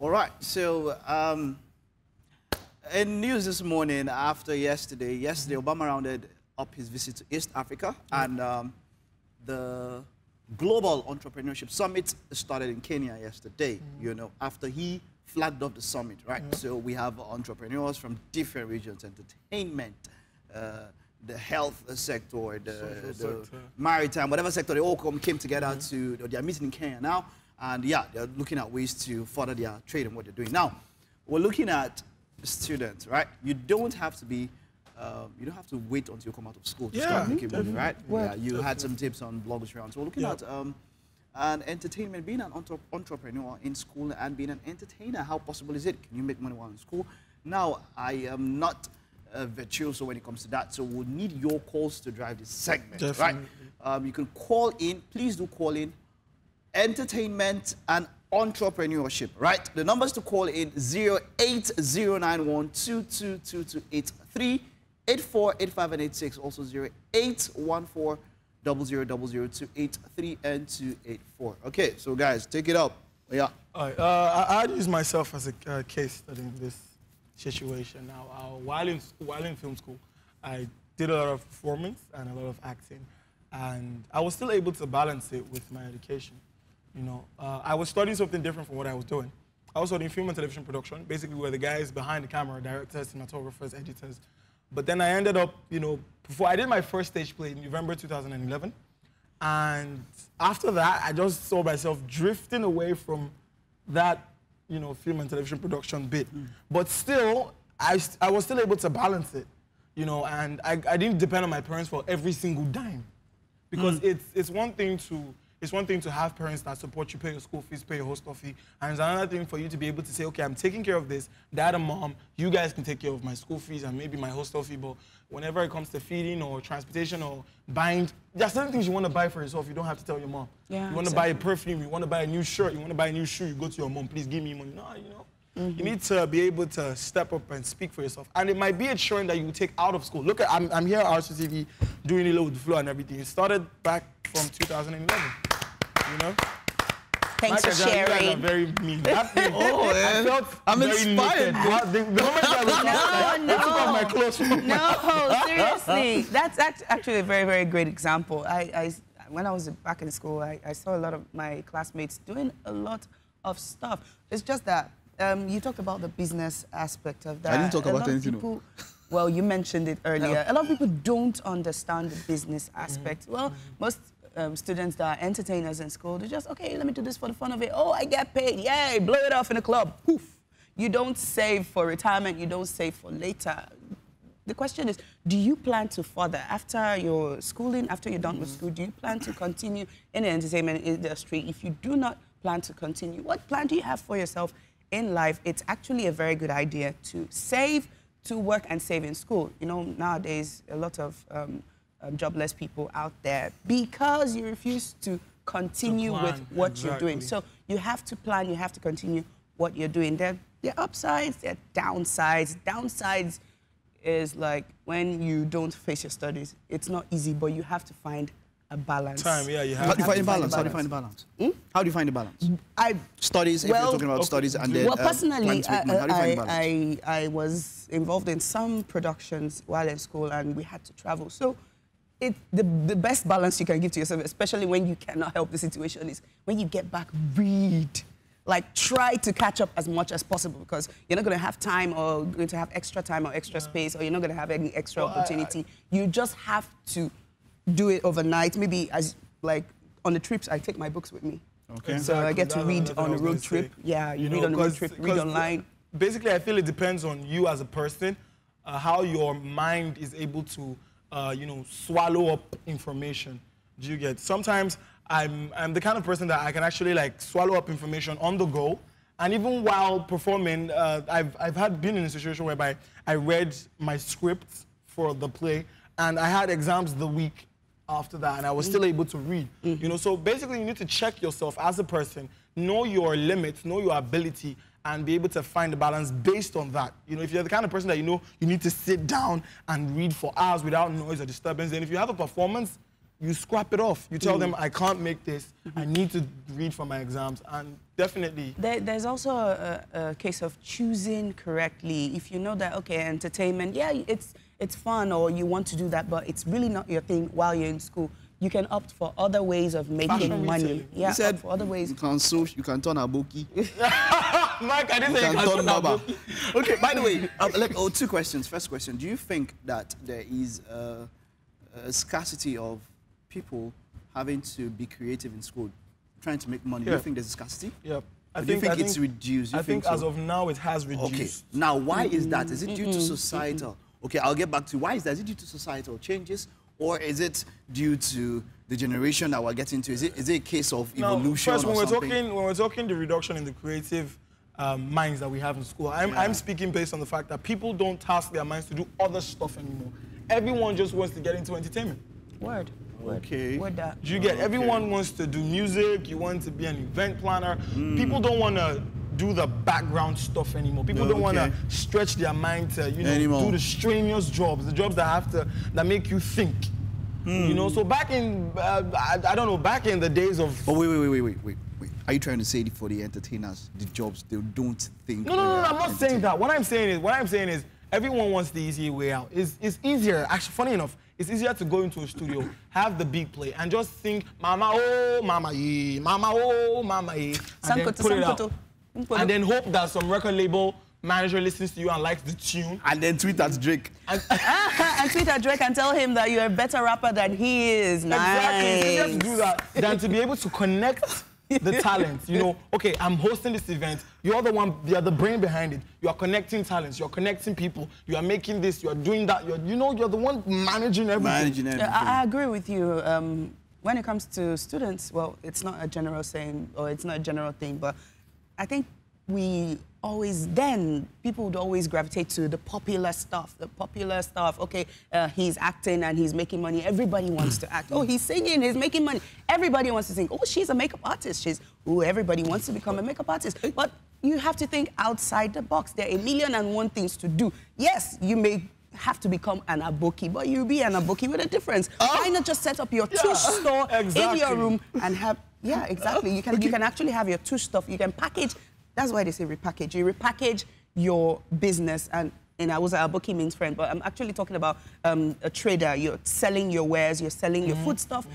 All right. So, in news this morning, after yesterday, Obama rounded up his visit to East Africa, and the Global Entrepreneurship Summit started in Kenya yesterday, you know, after he flagged off the summit, right? So we have entrepreneurs from different regions, entertainment, the health sector, the maritime, whatever sector, they all came together to, they're meeting in Kenya now, and yeah, they're looking at ways to further their trade and what they're doing. Now, we're looking at students, right? You don't have to be, you don't have to wait until you come out of school to start making money, right? Yeah, you had some tips on bloggers around. So we're looking at an entertainment, being an entrepreneur in school and being an entertainer. How possible is it? Can you make money while in school? Now, I am not a virtuoso when it comes to that, so we'll need your calls to drive this segment, right? You can call in, please do call in, entertainment and entrepreneurship, right? The numbers to call in 08091222283, 84, 85, and 86, also 0814 0000 and 284. Okay, so guys, take it up. Yeah. I'd use myself as a case study in this situation. Now, while in film school, I did a lot of performance and a lot of acting, and I was still able to balance it with my education. You know, I was studying something different from what I was doing. I was studying film and television production, basically where the guys behind the camera, directors, cinematographers, editors. But then I ended up, you know, before I did my first stage play in November 2011, and after that, I just saw myself drifting away from that, you know, film and television production bit. But still, I was still able to balance it, you know, and I didn't depend on my parents for every single dime, because it's one thing to have parents that support you, pay your school fees, pay your hostel fee, and it's another thing for you to be able to say, okay, I'm taking care of this, dad and mom, you guys can take care of my school fees and maybe my hostel fee, but whenever it comes to feeding or transportation or buying, there are certain things you want to buy for yourself, you don't have to tell your mom. Yeah, you want to buy a perfume, you want to buy a new shirt, you want to buy a new shoe, you go to your mom, please give me money. No, you know. You need to be able to step up and speak for yourself. And it might be a trend that you take out of school. Look, I'm here at RCTV doing it with the flow and everything. It started back from 2011. You know? Thanks for sharing. You guys are very mean. I'm inspired. The moment I was No, seriously. That's actually a very, very great example. When I was back in school, I saw a lot of my classmates doing a lot of stuff. It's just that you talked about the business aspect of that. I didn't talk about anything. Well, you mentioned it earlier. A lot of people don't understand the business aspect. Well, most students that are entertainers in school, they're just, okay, let me do this for the fun of it. Oh, I get paid. Yay, blow it off in a club. Poof. You don't save for retirement. You don't save for later. The question is, do you plan to further, after your schooling, after you're done with school, do you plan to continue in the entertainment industry? If you do not plan to continue, what plan do you have for yourself in life? It's actually a very good idea to save, to work and save in school. You know, nowadays, a lot of jobless people out there because you refuse to continue with what you're doing. So you have to plan, you have to continue what you're doing. There are upsides, there are downsides. Downsides is like when you don't face your studies. It's not easy, but you have to find a balance. How do you find a balance? How do you find a balance? How do you find a balance? Studies, if you're talking about studies, and then well, personally, I was involved in some productions while in school, and we had to travel. So the best balance you can give to yourself, especially when you cannot help the situation, is when you get back, read. Like, try to catch up as much as possible, because you're not going to have time or going to have extra time or extra space, or you're not going to have any extra opportunity. You just have to do it overnight. Maybe as, like, on the trips, I take my books with me. Okay. So I get to read on a road trip. Yeah, you read on a road trip, read online. Basically, I feel it depends on you as a person, how your mind is able to, you know, swallow up information. Do you get? Sometimes I'm the kind of person that I can actually like swallow up information on the go, and even while performing, I've been in a situation whereby I read my script for the play, and I had exams the week after that, and I was still able to read. You know, so basically you need to check yourself as a person, know your limits, know your ability, and be able to find a balance based on that. You know, if you're the kind of person that you know you need to sit down and read for hours without noise or disturbance, then if you have a performance, you scrap it off. You tell them, I can't make this. I need to read for my exams. And definitely. There's also a case of choosing correctly. If you know that, okay, entertainment, yeah, it's fun, or you want to do that, but it's really not your thing while you're in school. You can opt for other ways of making money. Yeah, you said for other ways. You can turn a bookie. Mike, I didn't say you can turn a bookie. Okay, by the way, 2 questions. First question, do you think that there is a scarcity of people having to be creative in school, trying to make money? Do you think there's a scarcity? Yeah. Do you think it's reduced? I think as of now it has reduced. Okay. Now, why is that? Is it due to societal? Okay, I'll get back to why is that? Is it due to societal changes, or is it due to the generation that we're getting to? Is it a case of evolution? First, when or something? when we're talking the reduction in the creative minds that we have in school, I'm speaking based on the fact that people don't task their minds to do other stuff anymore. Everyone just wants to get into entertainment. Word. Okay. Word that. You get everyone wants to do music. You want to be an event planner. People don't want to do the background stuff anymore. People don't want to stretch their mind to do the strenuous jobs, the jobs that make you think. You know, so back in I don't know, back in the days of. But wait. Are you trying to say for the entertainers, the jobs they don't think? No. I'm not saying that. What I'm saying is everyone wants the easy way out. It's easier. Actually, funny enough, it's easier to go into a studio, have the beat play, and just sing "Mama oh, Mama ye, Mama oh, Mama ye," and then put it out. And then hope that some record label manager listens to you and likes the tune. And then tweet at Drake. And tweet at Drake and tell him that you're a better rapper than he is. Exactly. Nice. It's easier to do that than to be able to connect the talent. You know, okay, I'm hosting this event. You're the brain behind it. You are connecting talents. You're connecting people. You are making this. You are doing that. You're the one managing everything. I agree with you. When it comes to students, well, it's not a general saying or it's not a general thing, but I think people would always gravitate to the popular stuff. Okay, he's acting and he's making money. Everybody wants to act. Oh, he's singing, he's making money. Everybody wants to sing. Oh, she's a makeup artist. Everybody wants to become a makeup artist. But you have to think outside the box. There are 1,000,001 things to do. yes, you may have to become an aboki, but you'll be an aboki with a difference. Why not just set up your tush store in your room and have, exactly. You can actually have your tush stuff. You can package. That's why they say repackage. You repackage your business, and I was aboki means friend, but I'm actually talking about a trader. You're selling your wares, you're selling your food stuff.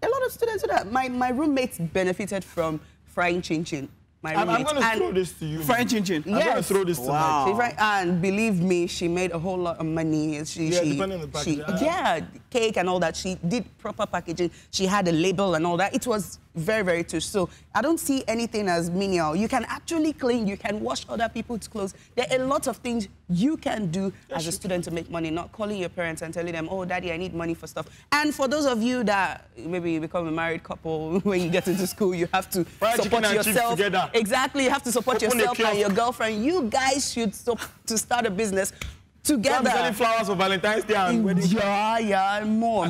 A lot of students do that. My roommates benefited from frying chin-chin. I'm going to throw this to you. Frying chin-chin? I'm going to throw this to Mike. And believe me, she made a whole lot of money. Depending on the packaging. Cake and all that. She did proper packaging. She had a label and all that. It was very, very touch. So I don't see anything as menial. You can actually clean. You can wash other people's clothes. There are a lot of things you can do as a student to make money, not calling your parents and telling them, oh, daddy, I need money for stuff. And for those of you that maybe you become a married couple, when you get into school, you have to support yourself. Exactly, you have to support yourself and your girlfriend. You guys should to start a business together. Selling flowers for Valentine's Day and wedding. More.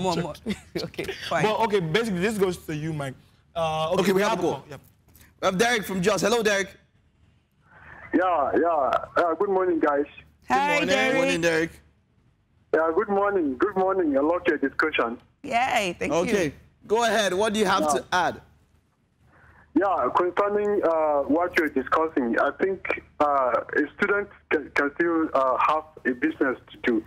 Okay, fine. Well, okay, basically this goes to you, Mike. Okay, we have a call. Yep. We have Derek from Jos. Hello, Derek. Good morning, guys. Hi, Derek. Good morning, Derek. Yeah, good morning. Good morning. I love your discussion. Yay, thank you. Okay, go ahead. What do you have to add? Yeah, concerning what you're discussing, I think a student can still have a business to do.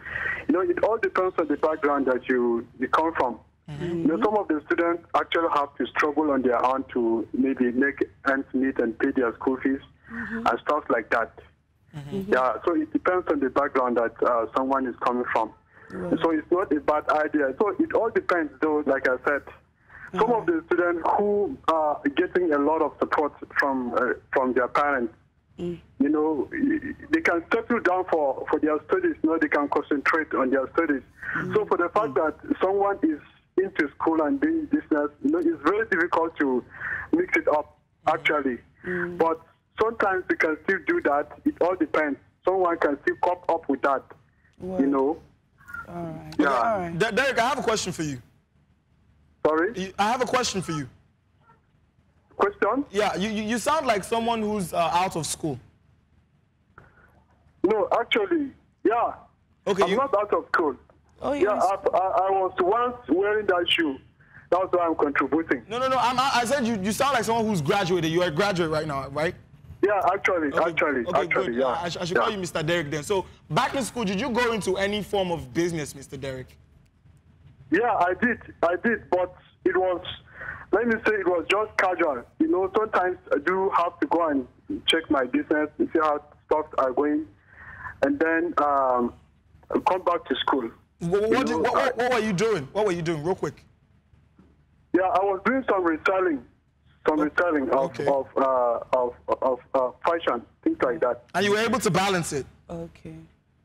You know, it all depends on the background that you come from. You know, some of the students actually have to struggle on their own to maybe make ends meet and pay their school fees and stuff like that. Yeah, so it depends on the background that someone is coming from. So it's not a bad idea. So it all depends, though, like I said. Some of the students who are getting a lot of support from their parents, you know, they can settle down for their studies. You know, they can concentrate on their studies. So for the fact that someone is into school and doing business, you know, it's very difficult to mix it up, actually. But sometimes you can still do that. It all depends. Someone can still cope up with that, you know. All right. Yeah. All right. Derek, I have a question for you. Sorry? I have a question for you. Question? Yeah, you sound like someone who's out of school. No, actually, yeah. Okay, I'm not out of school. Oh, yeah, I was once wearing that shoe. That's why I'm contributing. No. I said you sound like someone who's graduated. You're a graduate right now, right? Yeah, actually, Good. yeah. I should call you Mr. Derek then. So back in school, did you go into any form of business, Mr. Derek? Yeah, I did, but it was, let me say, it was just casual. You know, sometimes I do have to go and check my business and see how stocks are going, and then come back to school. What were you doing? What were you doing, real quick? Yeah, I was doing some reselling of fashion, things like that. And you were able to balance it? Okay.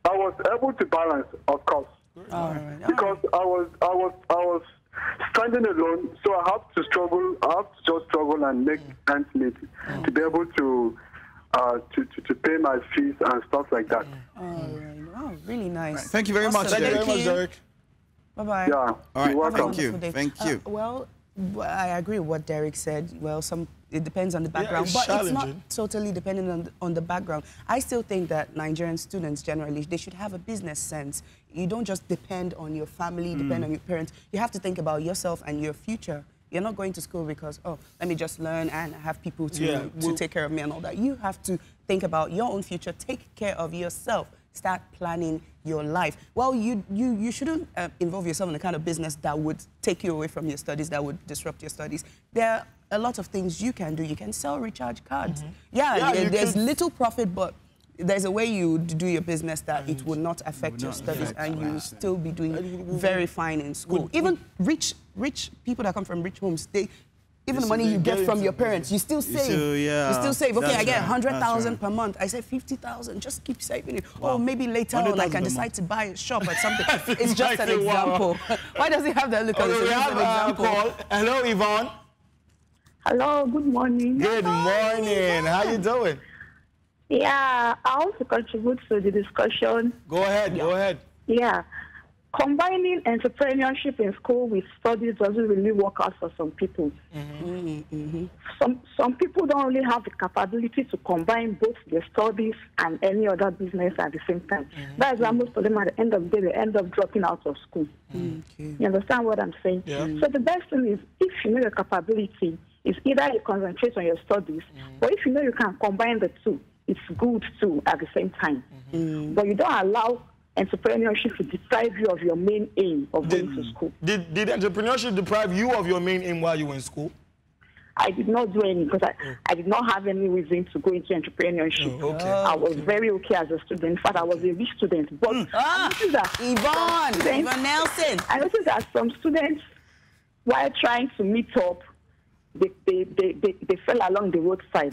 I was able to balance, of course. All right. Because I was standing alone, so I have to struggle. I have to just struggle and make ends meet to be able to pay my fees and stuff like that. All right. Wow, really nice. Right. Thank you very much, Thank you very much, Derek. Bye-bye. Yeah. All right. You're welcome. Thank you. Well, I agree with what Derek said. Well, it depends on the background, it's but it's not challenging. totally dependent on the background. I still think that Nigerian students generally, they should have a business sense. You don't just depend on your family, depend on your parents. You have to think about yourself and your future. You're not going to school because, oh, let me just learn and have people to take care of me and all that. You have to think about your own future, take care of yourself, start planning your life. Well, you shouldn't involve yourself in the kind of business that would take you away from your studies, that would disrupt your studies. There are a lot of things you can do. You can sell recharge cards. There's little profit, but there's a way you do your business that it will not affect your studies and you will still be doing very fine in school. Even rich people that come from rich homes, even the money you get from your parents, you still save. You still save. Okay, I get 100,000 per month. I say 50,000. Just keep saving it. Wow. Or maybe later on I can decide to buy a shop or something. It's just an example. Why does he have that look? Okay, we have an call. Hello, Yvonne. Hello, good morning. Good morning. How you doing? Yeah, I want to contribute to the discussion. Go ahead. Yeah. Combining entrepreneurship in school with studies doesn't really work out for some people. Some people don't really have the capability to combine both their studies and any other business at the same time. That's why most of them at the end of the day, they end up dropping out of school. You understand what I'm saying? Yeah. So the best thing is, if you know your capability, is either you concentrate on your studies, or if you know you can combine the two, it's good too at the same time. But you don't allow entrepreneurship to deprive you of your main aim of going to school. Did entrepreneurship deprive you of your main aim while you were in school? I did not do any because I did not have any reason to go into entrepreneurship. I was very okay as a student. In fact, I was a rich student. But I noticed that Yvonne Nelson. I noticed that some students, while trying to meet up, they fell along the roadside.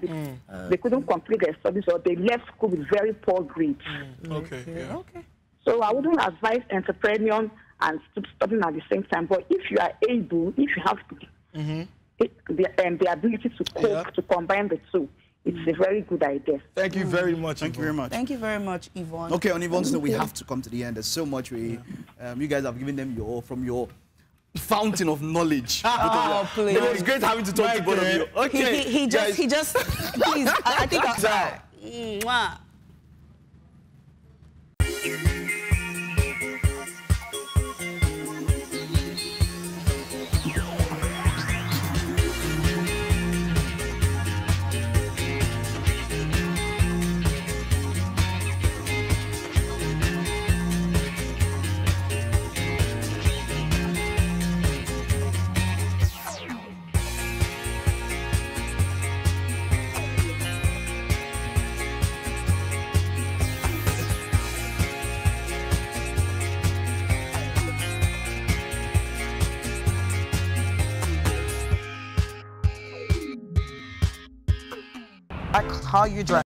They couldn't complete their studies, or they left school with very poor grades. Okay. So I wouldn't advise entrepreneur and studying at the same time. But if you are able, if you have the ability to cope, to combine the two, it's a very good idea. Thank you very much. Thank you very much. Thank you very much, Yvonne. Okay, on Yvonne's note, we have to come to the end. There's so much you guys have given them from your fountain of knowledge. Oh, please. It was great having to talk to both of you. Okay. He just, please, I think Mwah. How you dress.